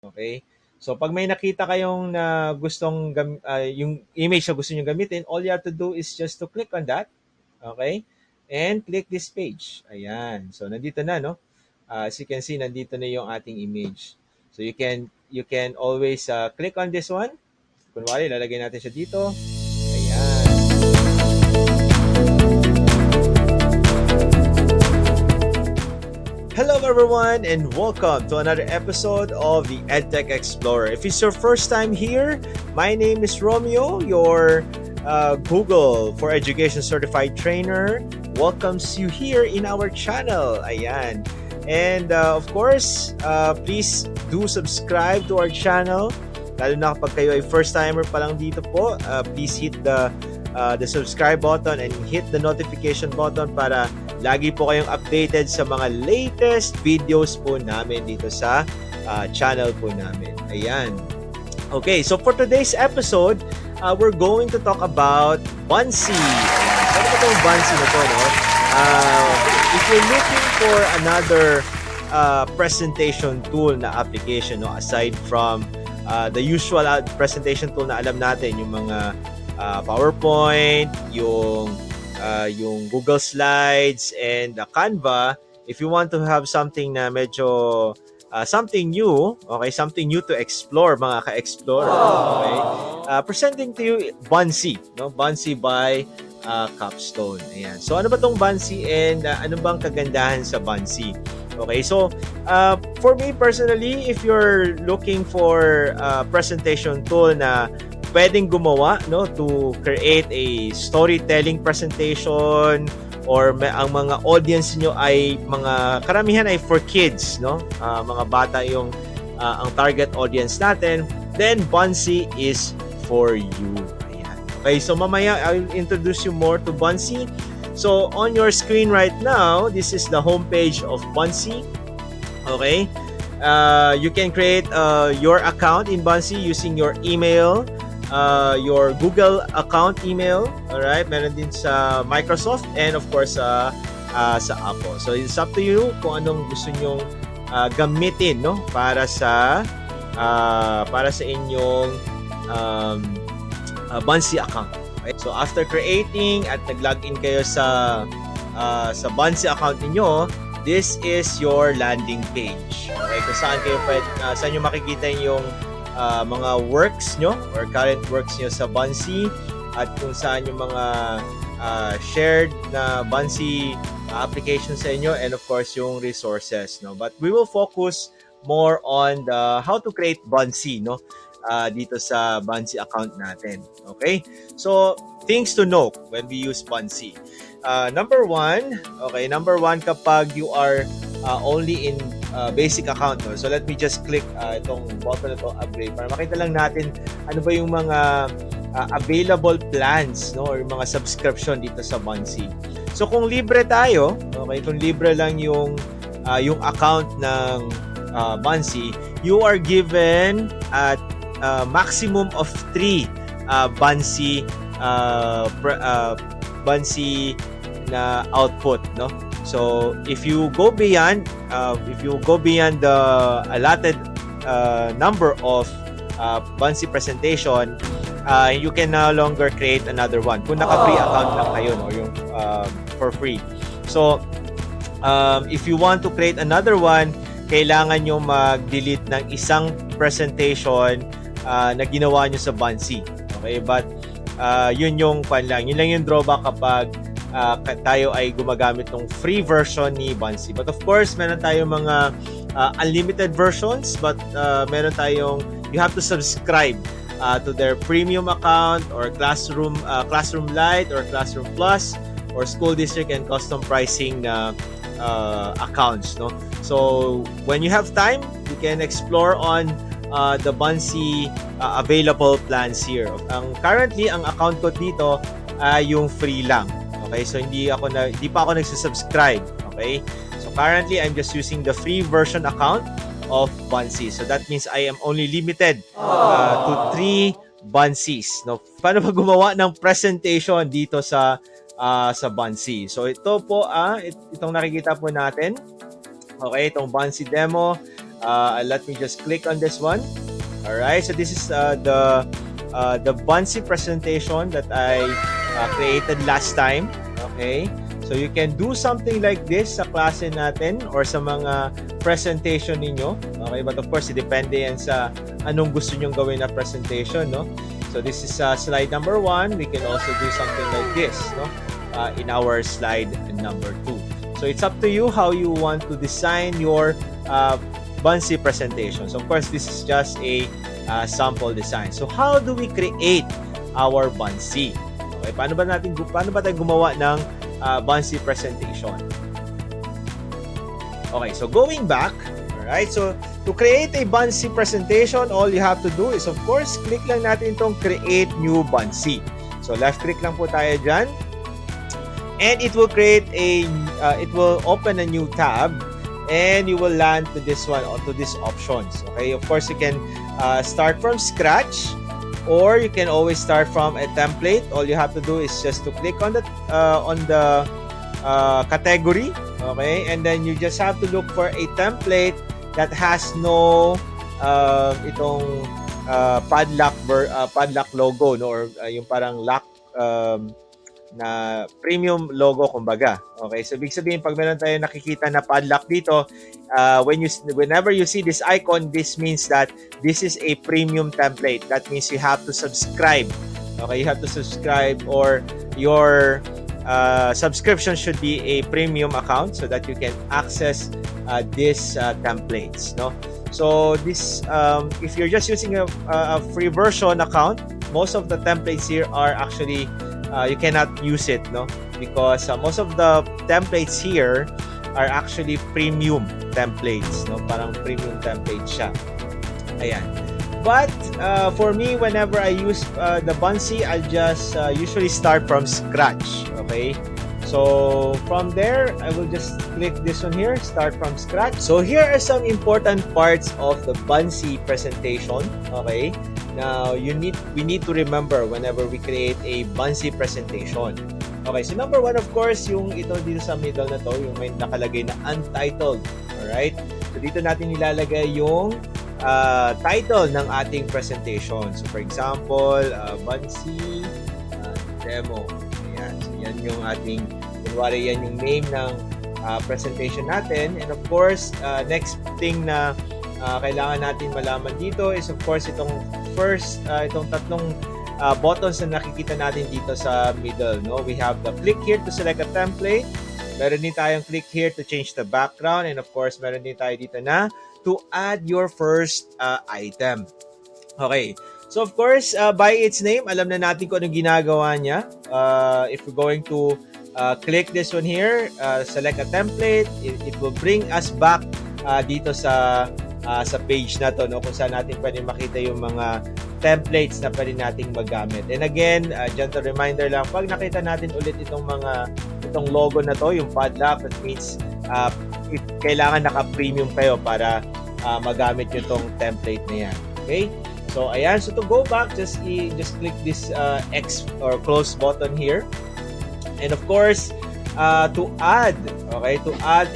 Okay? So pag may nakita kayong na yung image na gusto niyo gamitin, all you have to do is just to click on that, okay? And click this page. Ayan. So nandito na, no? As you can see, nandito na yung ating image. So you can always click on this one. Kunwari, lalagay natin siya dito. Ayan. Hello everyone and welcome to another episode of the EdTech Explorer. If it's your first time here, my name is Romeo, your Google for Education Certified Trainer. Welcomes you here in our channel. Ayan. And of course, please do subscribe to our channel. Lalo na kapag kayo ay first timer pa lang dito po, please hit the subscribe button and hit the notification button para lagi po kayong updated sa mga latest videos po namin dito sa channel po namin. Ayan. Okay, so for today's episode, we're going to talk about Buncee. So ano ba itong Buncee na to, no? If you're looking for another presentation tool na application, no, aside from the usual presentation tool na alam natin, yung mga PowerPoint, yung Google Slides, and Canva, if you want to have something na medyo something new, okay, something new to explore, mga ka-explorer, okay, presenting to you Buncee, no? Buncee by Capstone. Ayan. So ano ba tong Buncee and ano bang kagandahan sa Buncee? Okay, so for me personally, if you're looking for a presentation tool na pwedeng gumawa, no, to create a storytelling presentation, or ang mga audience niyo ay mga karamihan ay for kids, no, mga bata yung ang target audience natin, then Buncee is for you. Ayan. Okay, so mamaya I'll introduce you more to Buncee. So on your screen right now, this is the homepage of Buncee. Okay, you can create your account in Buncee using your email, your Google account email, all right? Meron din sa Microsoft and of course sa Apple. So it's up to you kung anong gusto nyong gamitin, no, para sa inyong Buncee account. Okay? So after creating at nag-login kayo sa Buncee account niyo, this is your landing page. Okay, kung saan nyo makikita yung mga works nyo or current works nyo sa Buncee, at kung saan yung mga shared na Buncee application sa inyo, and of course yung resources, no. But we will focus more on how to create Buncee, no, dito sa Buncee account natin. Okay, so things to know when we use Buncee. Number one, kapag you are only in basic account, no? So let me just click itong button na to, upgrade, para makita lang natin ano ba yung mga available plans, no, or mga subscription dito sa Buncee. So kung libre tayo, okay, kung libre lang yung account ng Buncee, you are given at maximum of 3 Buncee na output, no. So if you go beyond the allotted number of Buncee presentation, you can no longer create another one kung naka-free account lang kayo, no, yung for free. So if you want to create another one, kailangan nyo mag-delete ng isang presentation na ginawa nyo sa Buncee. Okay, but yun lang yung drawback kapag tayo ay gumagamit ng free version ni Buncee. But of course, meron tayong mga unlimited versions, but you have to subscribe to their premium account, or Classroom Lite, or Classroom Plus, or School District and Custom Pricing accounts, no. So when you have time, you can explore on the Buncee available plans here. Currently, ang account ko dito ay yung free lang. Okay, so hindi pa ako nagsusubscribe. Okay, so currently I'm just using the free version account of Buncee. So that means I am only limited to 3 Buncees. No, paano ba gumawa ng presentation dito sa Buncee? So ito po itong nakikita po natin. Okay, itong Buncee demo. Let me just click on this one. All right, so this is the Buncee presentation that I created last time. Okay, so you can do something like this sa klase natin or sa mga presentation ninyo. Okay, but of course, depende yan sa anong gusto nyong gawin na presentation, no? So this is slide number 1. We can also do something like this, no? In our slide number 2. So it's up to you how you want to design your Buncee presentations. Of course, this is just a sample design. So how do we create our Buncee? Okay, paano ba tayo gumawa ng Buncee presentation? Okay, so going back, all right? So to create a Buncee presentation, all you have to do is of course click lang natin itong create new Buncee. So left click lang po tayo diyan. And it will create it will open a new tab and you will land to this one or to these options. Okay, of course you can start from scratch or you can always start from a template. All you have to do is just to click on the category, okay, and then you just have to look for a template that has no itong padlock logo, no, or yung parang lock na premium logo kumbaga. Okay, so ibig sabihin pag meron tayong nakikita na padlock dito, whenever you see this icon, this means that this is a premium template. That means you have to subscribe. Okay, you have to subscribe or your subscription should be a premium account so that you can access these templates, no? So this if you're just using a free version account, most of the templates here are actually you cannot use it, no, because most of the templates here are actually premium templates, no, parang premium template siya. Ayan. But for me, whenever I use the Buncee, I'll just usually start from scratch. Okay, so from there I will just click this one here, start from scratch. So here are some important parts of the Buncee presentation. Okay, now we need to remember whenever we create a Buncee presentation. Okay, so number 1, of course, yung ito dito sa middle na to, yung may nakalagay na untitled. Alright, so dito natin nilalagay yung title ng ating presentation. So for example, Buncee demo. Ayan, so yan yung ating, kunwari yan yung name ng presentation natin. And of course, next thing na kailangan natin malaman dito is of course itong itong tatlong buttons na nakikita natin dito sa middle, no? We have the click here to select a template. Meron din tayong click here to change the background, and of course meron din tayo dito na to add your first item. Okay, so of course by its name, alam na natin kung anong ginagawa niya. If we're going to click this one here, select a template, it will bring us back dito sa page na to, no, kung saan natin pwede makita yung mga templates na pwede nating magamit. And again, gentle reminder lang, pag nakita natin ulit itong logo na to, yung padlock, that means kailangan naka-premium kayo para magamit nyo tong template na yan. Okay? So ayan, so to go back, just click this X or close button here. And of course, to add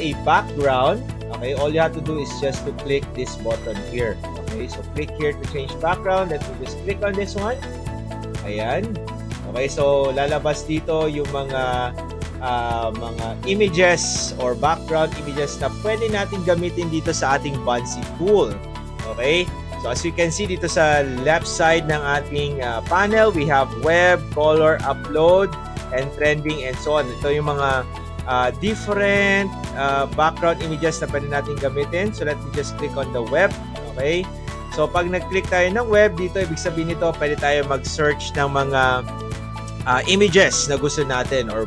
a background, okay, all you have to do is just to click this button here. Okay, so click here to change background. Let me just click on this one. Ayan. Okay, so lalabas dito yung mga images or background images na pwede natin gamitin dito sa ating Buncee tool. Okay, so as you can see dito sa left side ng ating panel, we have web, color, upload, and trending, and so on. Ito yung mga different background images na pwede natin gamitin. So let me just click on the web. Okay, so pag nag-click tayo ng web dito, ibig sabihin nito pwede tayo mag-search ng mga images na gusto natin or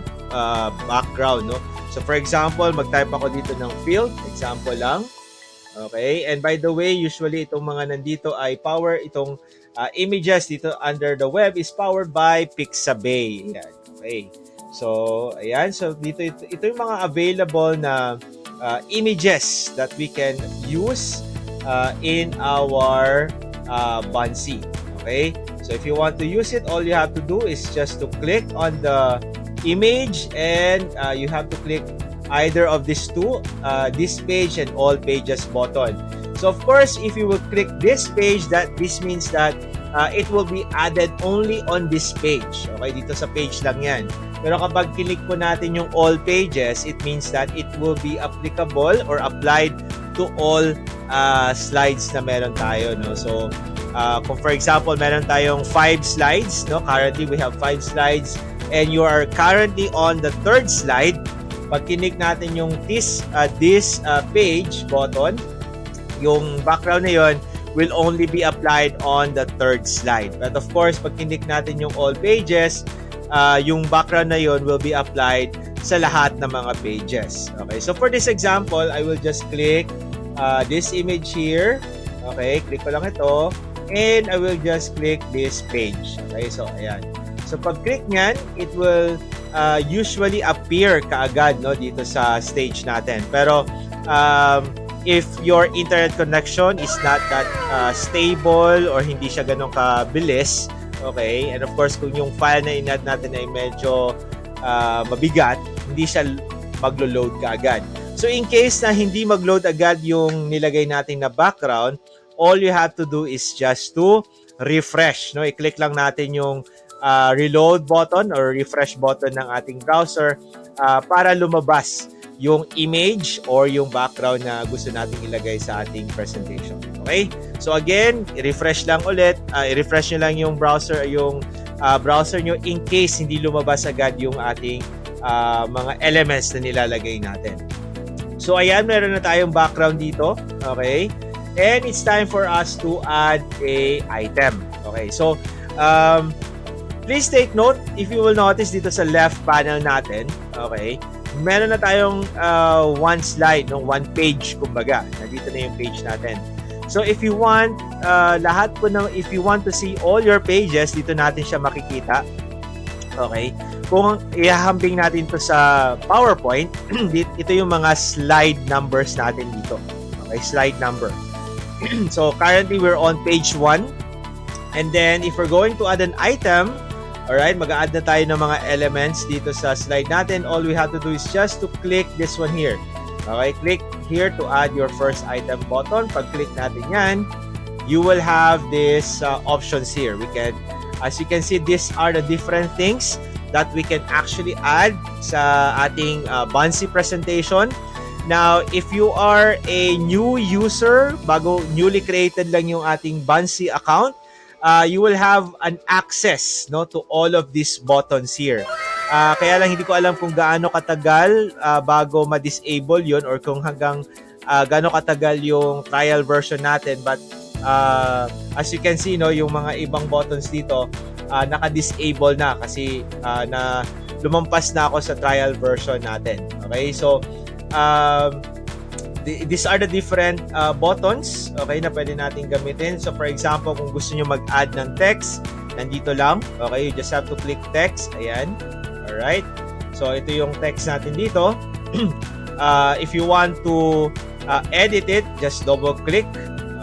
background, no? So for example, mag-type ako dito ng field, example lang. Okay, and by the way, usually itong mga nandito ay itong images dito under the web is powered by Pixabay. Ayan. Okay, so ayan, so dito ito yung mga available na images that we can use in our Buncee. Okay, so if you want to use it, all you have to do is just to click on the image, and you have to click either of these two, this page and all pages button. So of course, if you will click this page, this means that it will be added only on this page. Okay, dito sa page lang yan. Pero kapag click po natin yung all pages, it means that it will be applicable or applied to all slides na meron tayo, no? So kung for example, meron tayong 5 slides, no? Currently we have 5 slides and you are currently on the 3rd slide. Pag click natin yung this page button, yung background na yon will only be applied on the 3rd slide. But of course, pag click natin yung all pages, yung background na yon will be applied sa lahat ng mga pages. Okay, so for this example, I will just click this image here. Okay, click ko lang ito. And I will just click this page. Okay, so ayan. So pag click nyan, it will usually appear kaagad, no, dito sa stage natin. Pero if your internet connection is not that stable or hindi siya ganun kabilis, okay, and of course kung yung file na in-add natin ay medyo mabigat, hindi siya maglo-load kaagad. So in case na hindi mag-load agad yung nilagay natin na background, all you have to do is just to refresh, no? I-click lang natin yung reload button or refresh button ng ating browser para lumabas yung image or yung background na gusto nating ilagay sa ating presentation. Okay? So again, i-refresh lang ulit, i-refresh nyo lang yung browser nyo in case hindi lumabas agad yung ating mga elements na nilalagay natin. So ayan, meron na tayong background dito. Okay? And it's time for us to add a item. Okay? So please take note, if you will notice dito sa left panel natin, okay, meron na tayong one slide, no, one page, kumbaga. Nandito na yung page natin. So if you want if you want to see all your pages, dito natin siya makikita. Okay? Kung ihahambing natin to sa PowerPoint, ito yung mga slide numbers natin dito. Okay, slide number. So currently we're on page 1. And then if we're going to add an item, alright, mag-a-add na tayo ng mga elements dito sa slide natin. All we have to do is just to click this one here. Okay, click here to add your first item button. Pag-click natin yan, you will have these options here. As you can see, these are the different things that we can actually add sa ating Buncee presentation. Now, if you are a new user, newly created lang yung ating Buncee account, you will have an access, no, to all of these buttons here. Kaya lang hindi ko alam kung gaano katagal bago ma-disable yon or kung hanggang gaano katagal yung trial version natin. But as you can see, no, yung mga ibang buttons dito naka-disable na kasi na lumampas na ako sa trial version natin. Okay, so these are the different buttons, okay, na pwede natin gamitin. So for example, kung gusto nyo mag-add ng text, nandito lang. Okay, you just have to click text. Ayan. Alright. So ito yung text natin dito. If you want to edit it, just double click.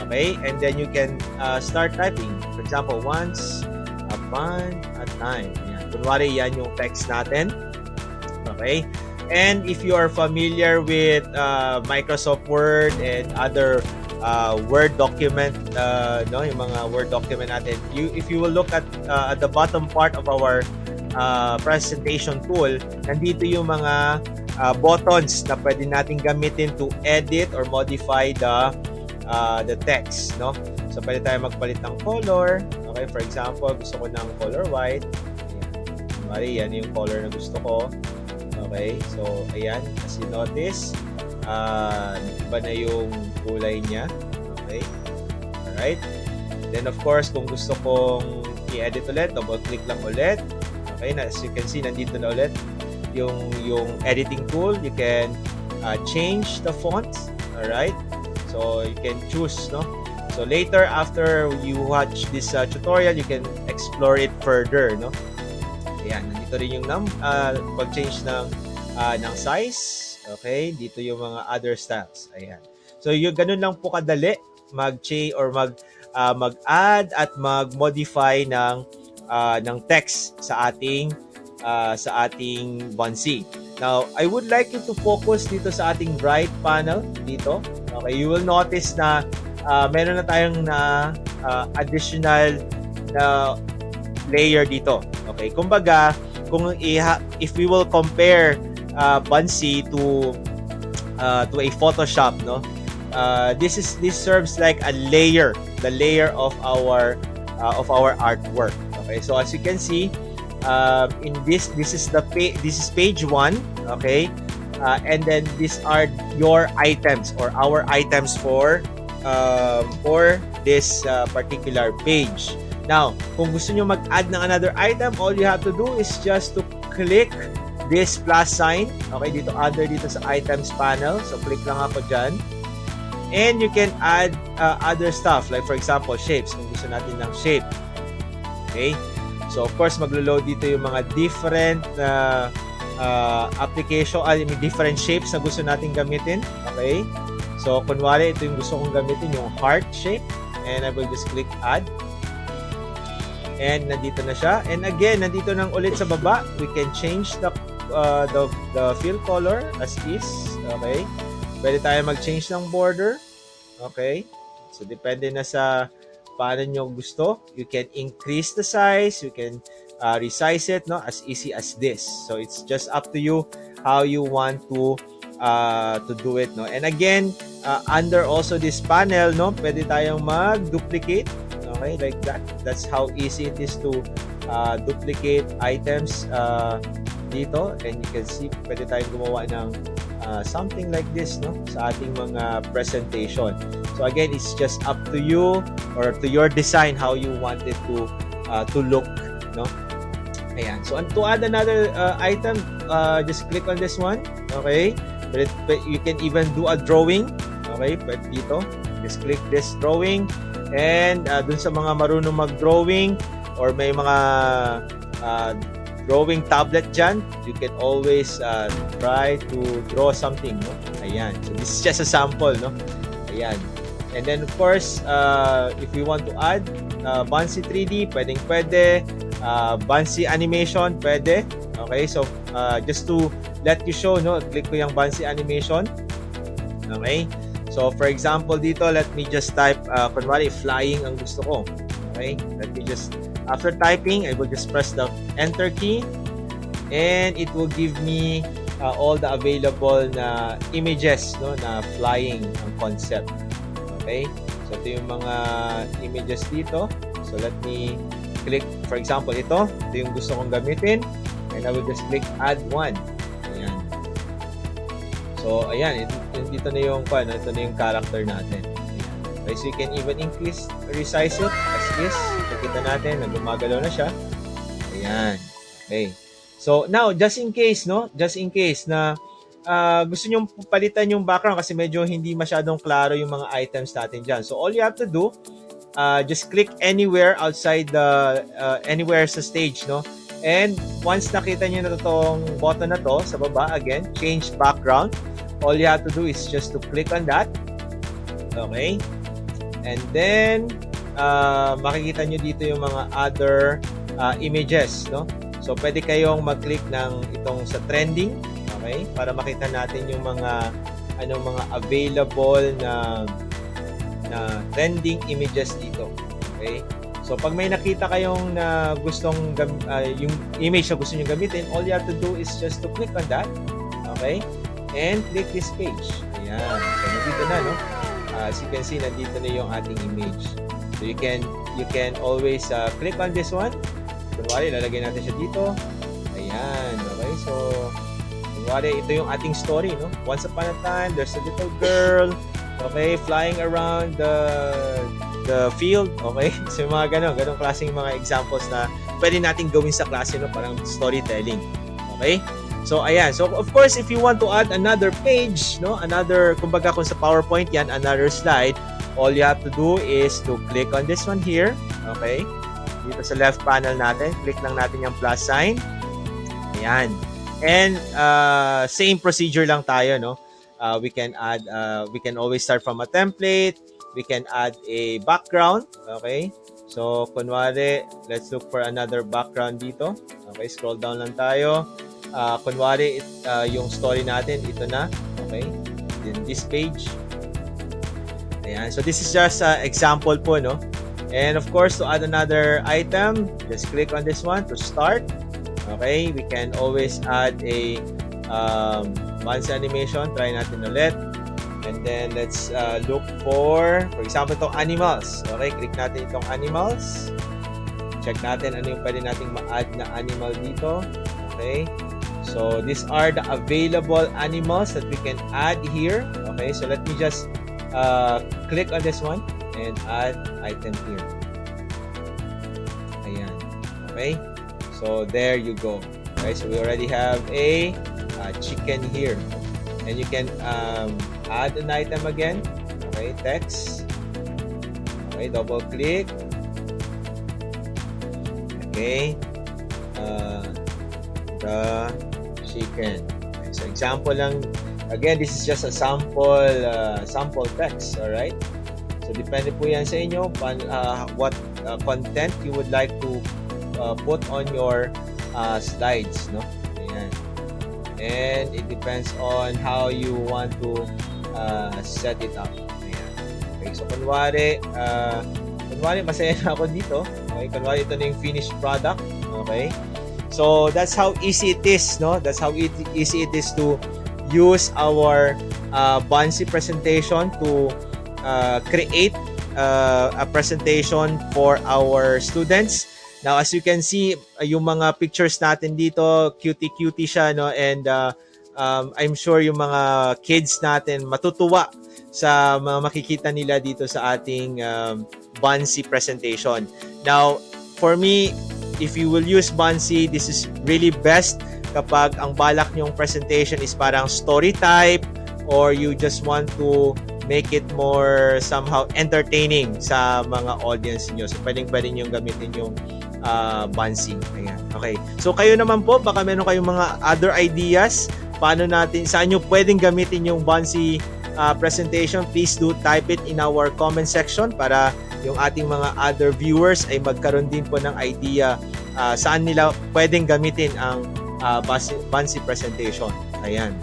Okay, and then you can start typing. For example, once upon a time. Ayan. Kunwari, yan yung text natin. Okay. And if you are familiar with Microsoft Word and other Word document, no, yung mga Word document natin, if you will look at the bottom part of our presentation tool, nandito yung mga buttons na pwede natin gamitin to edit or modify the text, no? So pwede tayo magpalit ng color. Okay, for example, gusto ko ng color white. Mari, yan yung color na gusto ko. Okay, so ayan, as you notice, iba na yung kulay niya. Okay, alright. Then of course, kung gusto kong i-edit ulit, double click lang ulit. Okay, as you can see, nandito na ulit yung editing tool. You can change the font. Alright, so you can choose, no? So later, after you watch this tutorial, you can explore it further, no? Ayan, nandito rin yung pag-change ng size. Okay, dito yung mga other styles. Ayan. So yung ganun lang po kadali mag-change or mag-add at mag-modify ng text sa ating Buncee. Now, I would like you to focus dito sa ating right panel dito. Okay, you will notice na meron na tayong na additional na layer dito. Okay, kumbaga, if we will compare Buncee to a Photoshop, no? This serves like a layer, the layer of our artwork. Okay, so as you can see, in this is page 1. Okay, and then these are your items or our items for this particular page. Now, kung gusto nyo mag-add ng another item, all you have to do is just to click this plus sign. Okay, dito sa items panel. So, click lang ako dyan. And you can add other stuff. Like, for example, shapes. Kung gusto natin ng shape. Okay. So, of course, maglo-load dito yung mga different application, different shapes na gusto natin gamitin. Okay. So, kunwari, ito yung gusto kong gamitin, yung heart shape. And I will just click add. And nandito na siya. And again, nandito nang ulit sa baba, we can change the fill color as is. Okay? Pwede tayo mag-change ng border. Okay? So, depende na sa paano nyo gusto. You can increase the size. You can resize it, no? As easy as this. So, it's just up to you how you want to do it, no? And again, under also this panel, no? Pwede tayong mag-duplicate. Okay, like that. That's how easy it is to duplicate items dito. And you can see, pwede tayong gumawa ng something like this, no, sa ating mga presentation. So again, it's just up to you or to your design how you want it to look, no. Ayan. So to add another item, just click on this one. Okay. But you can even do a drawing. Okay, but dito, just click this drawing. And dun sa mga marunong mag-drawing or may mga drawing tablet dyan, you can always try to draw something, no? Ayan. So this is just a sample, no? Ayan. And then of course, if we want to add Buncee 3D, pwede. Buncee animation, pwede. Okay, so just to let you show, no? Click ko yung Buncee animation. Okay. So, for example, dito, let me just type, kunwari, flying ang gusto ko. Okay? Let me just, after typing, I will just press the enter key and it will give me all the available na images, no, na flying ang concept. Okay? So, ito yung mga images dito. So, let me click, for example, ito yung gusto kong gamitin and I will just click add one. Ayan. So, ayan, dito na yung ito na yung character natin. Ayan. Okay, so you can even increase, resize it as is. Nakita natin, nagumagalaw na siya. Ayan. Okay. So, now, just in case na gusto nyo palitan yung background kasi medyo hindi masyadong klaro yung mga items natin dyan. So, all you have to do, just click anywhere outside anywhere sa stage, no? And once nakita nyo na itong button na to sa baba, again, change background. All you have to do is just to click on that. Okay? And then, makikita nyo dito yung mga other images, no? So, pwede kayong mag-click ng itong sa trending, okay? Para makita natin yung mga available na trending images dito. Okay? So, pag may nakita kayong na gustong yung image na gusto nyo gamitin, all you have to do is just to click on that. Okay? And click this page. Ayan. So, nandito na, no? As you can see, nandito na yung ating image. So, you can always click on this one. Kunwari, lalagay natin siya dito. Ayan. Okay? So, kunwari, ito yung ating story, no? Once upon a time, there's a little girl, okay, flying around the field. Okay? So, mga ganong klaseng mga examples na pwede natin gawin sa klase, no? Parang storytelling. Okay? So, ayan. So, of course, if you want to add another page, no, kumbaga kung sa PowerPoint yan, another slide, all you have to do is to click on this one here. Okay? Dito sa left panel natin, click lang natin yung plus sign. Ayan. And, same procedure lang tayo, no? We can always start from a template. We can add a background. Okay? So, kunwari, let's look for another background dito. Okay? Scroll down lang tayo. Kunwari, yung story natin, ito na. Okay? In this page. Ayan. So this is just an example po, no? And of course, to add another item, just click on this one to start. Okay, we can always add a Buncee animation. Try natin ulit. And then let's look for example, itong animals. Okay, click natin itong animals. Check natin ano yung pwede nating ma-add na animal dito. Okay, so these are the available animals that we can add here. Okay, so let me just click on this one and add item here. Ayan. Okay, so there you go. Okay, so we already have a chicken here. And you can add an item again. Okay, text. Okay, double click. Okay, the chicken. Okay, so example lang. Again, this is just a sample text. All right. So depende po yan sa inyo what content you would like to put on your slides, no? Ayan. And it depends on how you want to set it up. Ayan. Okay, so kunwari masaya na ako dito. Okay, kunwari ito na yung finished product. Okay, so that's how easy it is, no? That's how easy it is to use our Buncee presentation to create a presentation for our students. Now, as you can see, yung mga pictures natin dito, cutie-cutie siya, no? And I'm sure yung mga kids natin matutuwa sa mga makikita nila dito sa ating Buncee presentation. Now, for me, if you will use Buncee, this is really best kapag ang balak nyong presentation is parang story type or you just want to make it more somehow entertaining sa mga audience niyo. So, pwedeng-pwede nyo gamitin yung Buncee. Ayan. Okay. So, kayo naman po, baka meron kayong mga other ideas saan nyo pwedeng gamitin yung Buncee presentation. Please do type it in our comment section para yung ating mga other viewers ay magkaroon din po ng idea saan nila pwedeng gamitin ang Buncee presentation. Ayan.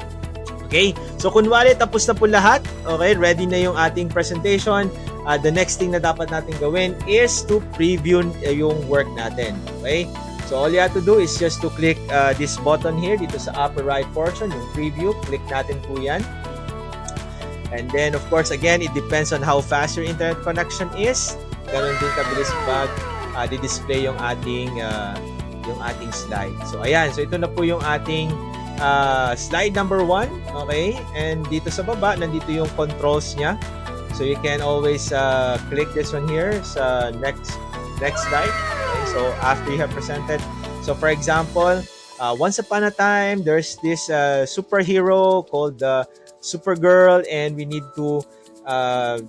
Okay? So, kunwari tapos na po lahat, okay, ready na yung ating presentation. The next thing na dapat natin gawin is to preview yung work natin. Okay? So, all you have to do is just to click this button here dito sa upper right portion, yung preview. Click natin po yan. And then, of course, again, it depends on how fast your internet connection is. Ganon din kabilis pag di-display yung ating slide. So, ayan. So, ito na po yung ating slide number 1. Okay? And dito sa baba, nandito yung controls niya. So, you can always click this one here sa next slide. Okay? So, after you have presented. So, for example, once upon a time, there's this superhero called the Supergirl, and we need to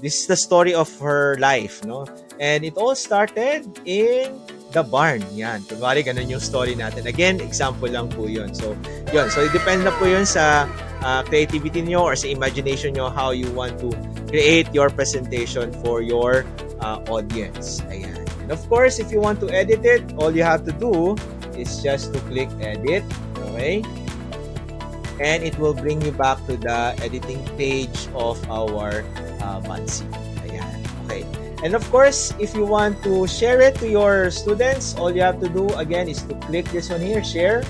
this is the story of her life, no? And it all started in the barn. Yan. Kunwari, ganun yung story natin. Again, example lang po yun. So, yun. So, it depends na po yun sa creativity nyo or sa imagination nyo how you want to create your presentation for your audience. Ayan. And of course, if you want to edit it, all you have to do is just to click edit. Okay? And it will bring you back to the editing page of our Buncee. Ayan. Okay. And of course, if you want to share it to your students, all you have to do again is to click this one here, share.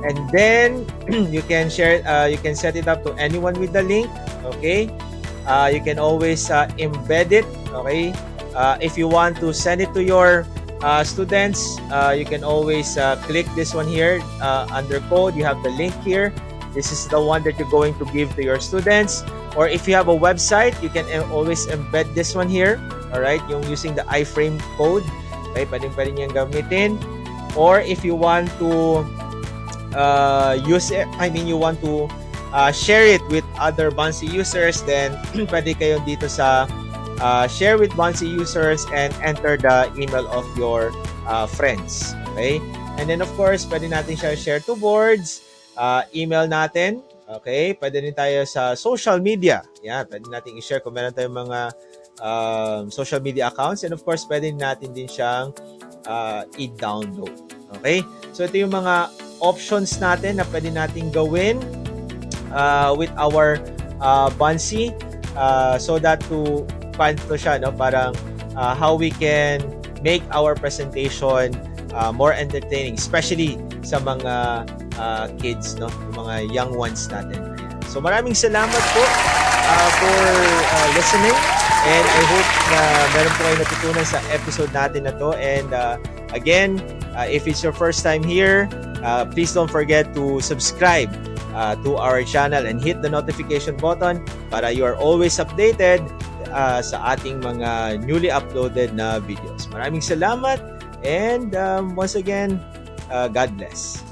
And then you can share you can set it up to anyone with the link. Okay. You can always embed it. Okay. If you want to send it to your students, you can always click this one here under code. You have the link here. This is the one that you're going to give to your students. Or if you have a website, you can always embed this one here. Alright, yung using the iframe code. Okay, pwedeng niyang gamitin. Or if you want to use it, you want to share it with other Buncee users, then pwede kayo dito sa share with Buncee users and enter the email of your friends. Okay? And then of course, pwede natin siya share to boards, email natin. Okay? Pwede rin tayo sa social media. Yan, pwede natin i-share kung meron tayong mga social media accounts. And of course, pwede natin din siyang i-download. Okay? So ito yung mga options natin na pwede natin gawin with our Buncee. so that to to siya, no? Parang how we can make our presentation more entertaining, especially sa mga kids, no? Yung mga young ones natin. Ayan. So maraming salamat po for listening, and I hope na meron po kayo natutunan sa episode natin na to. And again, if it's your first time here, please don't forget to subscribe to our channel and hit the notification button para you are always updated sa ating mga newly uploaded na videos. Maraming salamat, and once again, God bless.